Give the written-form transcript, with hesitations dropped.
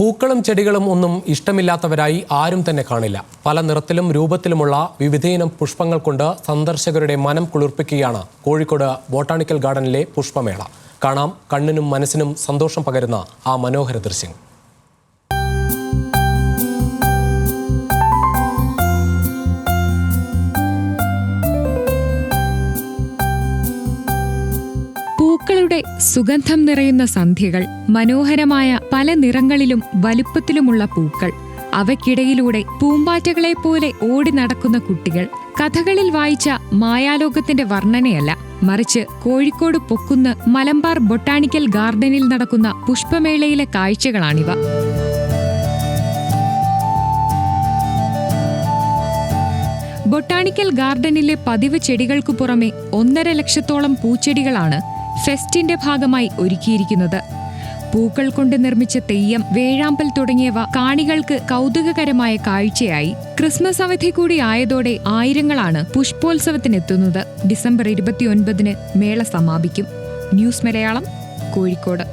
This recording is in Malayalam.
പൂക്കളും ചെടികളും ഒന്നും ഇഷ്ടമില്ലാത്തവരായി ആരും തന്നെ കാണില്ല. പല നിറത്തിലും രൂപത്തിലുമുള്ള വിവിധയിനം പുഷ്പങ്ങൾ കൊണ്ട് സന്ദർശകരുടെ മനം കുളിർപ്പിക്കുകയാണ് കോഴിക്കോട് ബോട്ടാണിക്കൽ ഗാർഡനിലെ പുഷ്പമേള. കാണാം കണ്ണിനും മനസ്സിനും സന്തോഷം പകരുന്ന ആ മനോഹര ദൃശ്യങ്ങൾ. പൂക്കളുടെ സുഗന്ധം നിറയുന്ന സന്ധ്യകൾ, മനോഹരമായ പല നിറങ്ങളിലും വലുപ്പത്തിലുമുള്ള പൂക്കൾ, അവയ്ക്കിടയിലൂടെ പൂമ്പാറ്റകളെ പോലെ ഓടി നടക്കുന്ന കുട്ടികൾ. കഥകളിൽ വായിച്ച മായാലോകത്തിന്റെ വർണ്ണനയല്ല, മറിച്ച് കോഴിക്കോട് പൊക്കുന്ന് മലബാർ ബൊട്ടാണിക്കൽ ഗാർഡനിൽ നടക്കുന്ന പുഷ്പമേളയിലെ കാഴ്ചകളാണിവ. ബൊട്ടാണിക്കൽ ഗാർഡനിലെ പതിവ് ചെടികൾക്കു പുറമെ 1.5 ലക്ഷത്തോളം പൂച്ചെടികളാണ് ഫെസ്റ്റിന്റെ ഭാഗമായി ഒരുക്കിയിരിക്കുന്നത്. പൂക്കൾ കൊണ്ട് നിർമ്മിച്ച തെയ്യം, വേഴാമ്പൽ തുടങ്ങിയവ കാണികൾക്ക് കൗതുകകരമായ കാഴ്ചയായി. ക്രിസ്മസ് അവധി കൂടി ആയതോടെ ആയിരങ്ങളാണ് പുഷ്പോത്സവത്തിനെത്തുന്നത്. ഡിസംബർ 29-ന് മേള സമാപിക്കും. ന്യൂസ് മലയാളം, കോഴിക്കോട്.